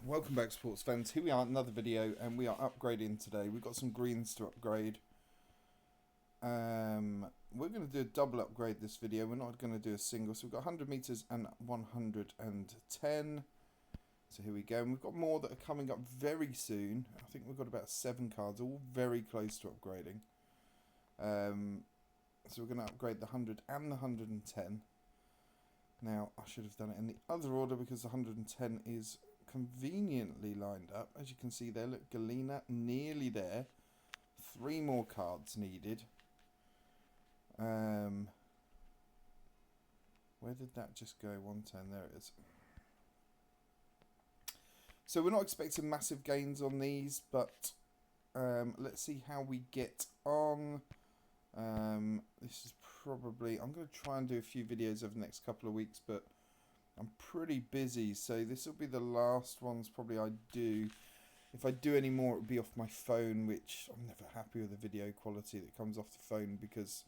Welcome back, sports fans. Here we are, another video, and we are upgrading today. We've got some greens to upgrade. We're going to do a double upgrade this video. We're not going to do a single. So we've got 100 meters and 110. So here we go. And we've got more that are coming up very soon. I think we've got about 7 cards, all very close to upgrading. So we're going to upgrade the 100 and the 110. Now, I should have done it in the other order because the 110 is conveniently lined up. As you can see there, look, Galena nearly there. 3 more cards needed. Where did that just go? 110, there it is. So we're not expecting massive gains on these, but let's see how we get on. This is probably, I'm going to try and do a few videos over the next couple of weeks, but I'm pretty busy, so this will be the last ones probably I do. If I do any more, it will be off my phone, which I'm never happy with the video quality that comes off the phone, because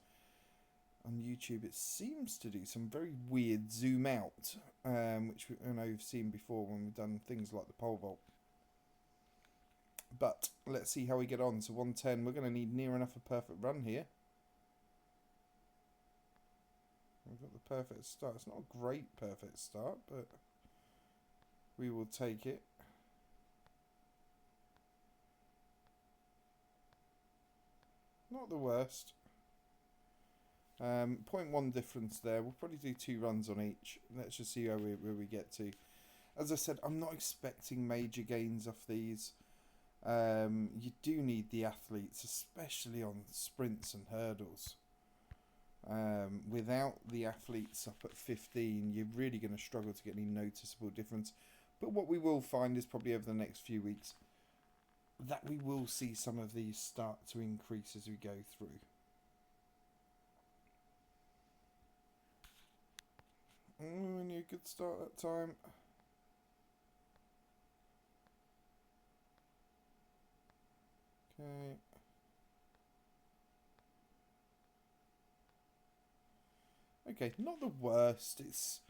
on YouTube it seems to do some very weird zoom out, which I know you've seen before when we've done things like the pole vault. But let's see how we get on. So 110, we're going to need near enough a perfect run here. We've got the perfect start. It's not a great perfect start, but we will take it. Not the worst. 0.1 difference there. We'll probably do 2 runs on each. Let's just see where we get to. As I said, I'm not expecting major gains off these. You do need the athletes, especially on sprints and hurdles. Without the athletes up at 15, you're really going to struggle to get any noticeable difference. But what we will find is probably over the next few weeks that we will see some of these start to increase as we go through. We need a good start that time. Okay. Okay, not the worst. It's,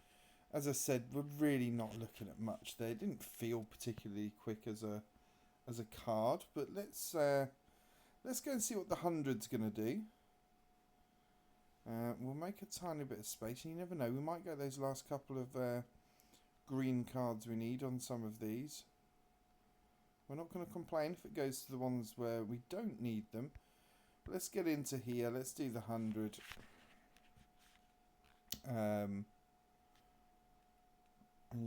as I said, we're really not looking at much there. It didn't feel particularly quick as a card, but let's go and see what the 100's gonna do. We'll make a tiny bit of space, and you never know, we might get those last couple of green cards we need on some of these. We're not going to complain if it goes to the ones where we don't need them. But let's get into here. Let's do the 100. And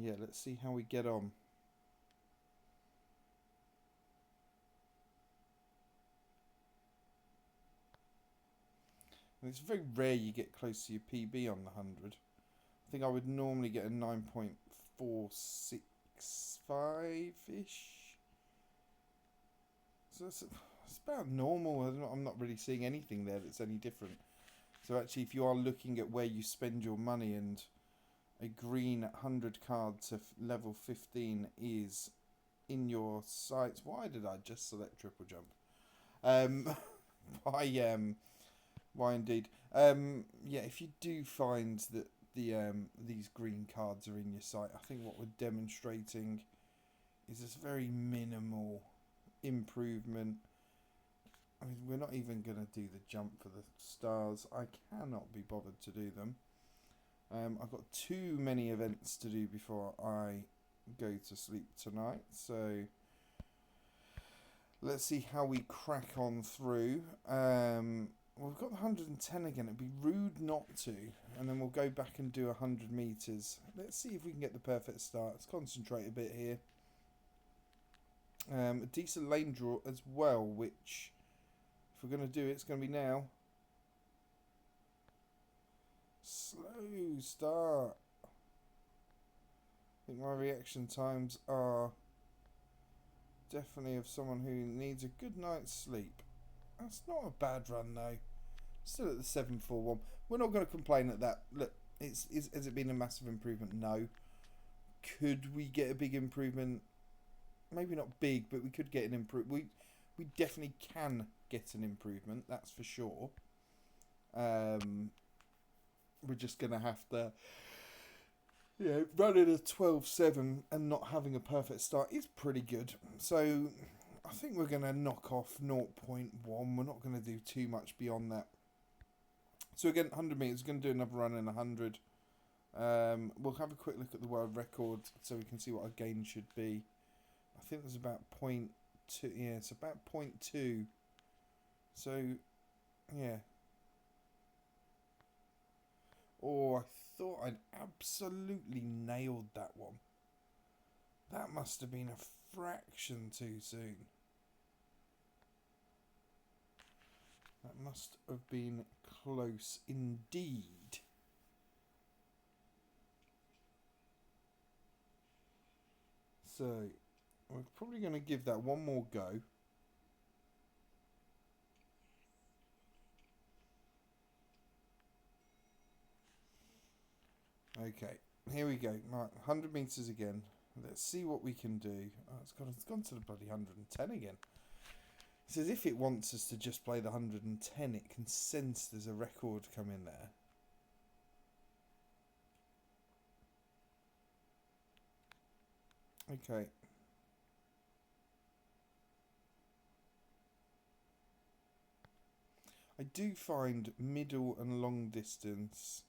yeah, let's see how we get on. And it's very rare you get close to your PB on the 100. I think I would normally get a 9.465-ish. So it's about normal. I'm not really seeing anything there that's any different. So actually, if you are looking at where you spend your money, and a green 100 card to level 15 is in your sights. Why did I just select triple jump? Why indeed? Yeah, if you do find that these green cards are in your sight, I think what we're demonstrating is this very minimal improvement. I mean, we're not even going to do the jump for the stars. I cannot be bothered to do them. I've got too many events to do before I go to sleep tonight, so let's see how we crack on through. We've got the 110 again. It'd be rude not to, and then we'll go back and do 100 meters. Let's see if we can get the perfect start. Let's concentrate a bit here. A decent lane draw as well, which, if we're going to do it, it's going to be now. Slow start. I think my reaction times are definitely of someone who needs a good night's sleep. That's not a bad run though. Still at the 741. We're not going to complain at that. Look, has it been a massive improvement? No. Could we get a big improvement? Maybe not big, but we could get an improvement. We definitely can get an improvement, that's for sure. We're just going to have to Running a 12-7 and not having a perfect start is pretty good. So I think we're going to knock off 0.1. We're not going to do too much beyond that. So again, 100 metres, going to do another run in 100. We'll have a quick look at the world record so we can see what our gain should be. I think there's about 0.2. Yeah, it's about 0.2. So, yeah. Oh, I thought I'd absolutely nailed that one. That must have been a fraction too soon. That must have been close indeed. So, we're probably going to give that one more go. Okay, here we go. Right, 100 metres again. Let's see what we can do. Oh, it's gone to the bloody 110 again. It's as if it wants us to just play the 110. It can sense there's a record coming there. Okay. I do find middle, long distance,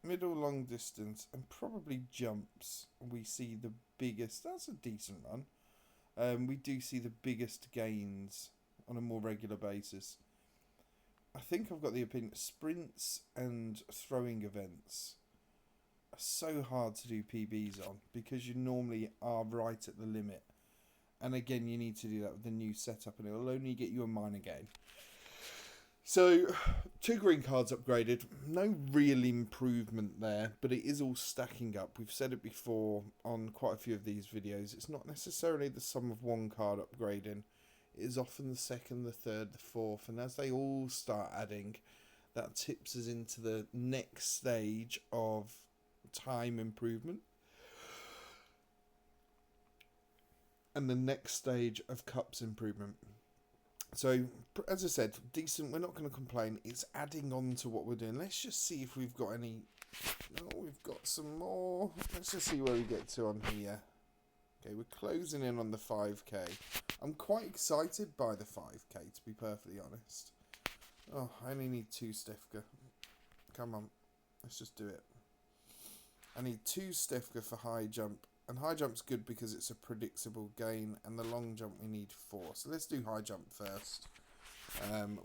and probably jumps. We see the biggest. That's a decent run. We do see the biggest gains on a more regular basis. I think I've got the opinion sprints and throwing events are so hard to do PBs on because you normally are right at the limit. And again, you need to do that with the new setup and it will only get you a minor gain. So, 2 green cards upgraded. No real improvement there, but it is all stacking up. We've said it before on quite a few of these videos. It's not necessarily the sum of 1 card upgrading. It is often the second, the third, the fourth. And as they all start adding, that tips us into the next stage of time improvement. And the next stage of cups improvement. So, as I said, decent. We're not going to complain. It's adding on to what we're doing. Let's just see if we've got any. Oh, we've got some more. Let's just see where we get to on here. Okay, we're closing in on the 5k. I'm quite excited by the 5k, to be perfectly honest. Oh, I only need 2 Stefka. Come on. Let's just do it. I need 2 Stefka for high jump. And high jump's good because it's a predictable gain, and the long jump we need 4. So let's do high jump first.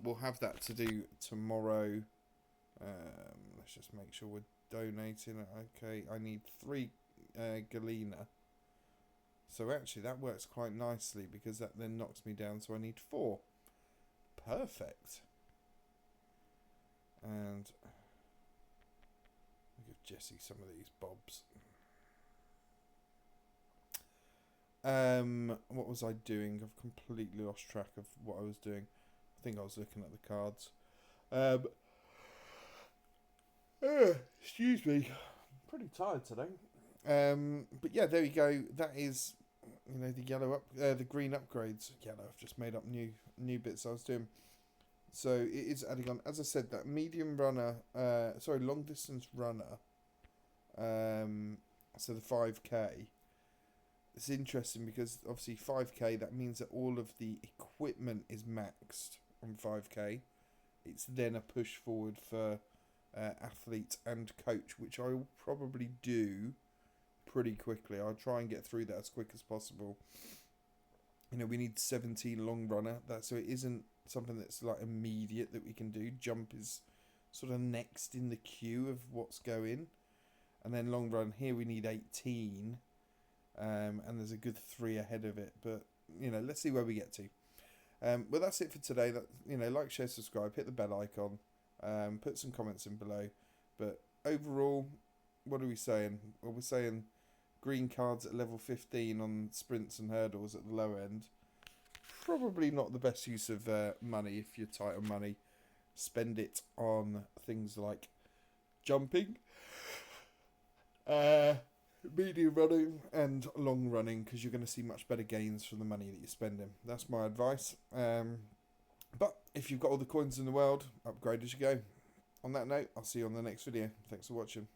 We'll have that to do tomorrow. Let's just make sure we're donating. Okay, I need 3 Galena. So actually that works quite nicely because that then knocks me down, so I need 4. Perfect. And I'll give Jesse some of these bobs. What was I doing? I've completely lost track of what I was doing. I think I was looking at the cards. Excuse me. I'm pretty tired today. But yeah, there you go. That is, the yellow the green upgrades. Yellow. I've just made up new bits I was doing. So it is adding on. As I said, that medium runner. Long distance runner. So the 5k. It's interesting because obviously 5k, that means that all of the equipment is maxed on 5k. It's then a push forward for athlete and coach, which I will probably do pretty quickly. I'll try and get through that as quick as possible. We need 17 long runner, so it isn't something that's like immediate that we can do. Jump is sort of next in the queue of what's going. And then long run, here we need 18. And there's a good 3 ahead of it, but let's see where we get to. Well, that's it for today. That like, share, subscribe, hit the bell icon, put some comments in below. But overall, what are we saying? Well, we're saying green cards at level 15 on sprints and hurdles at the low end. Probably not the best use of money if you're tight on money. Spend it on things like jumping. Medium running and long running, because you're going to see much better gains from the money that you're spending. That's my advice. But if you've got all the coins in the world, upgrade as you go. On that note, I'll see you on the next video. Thanks for watching.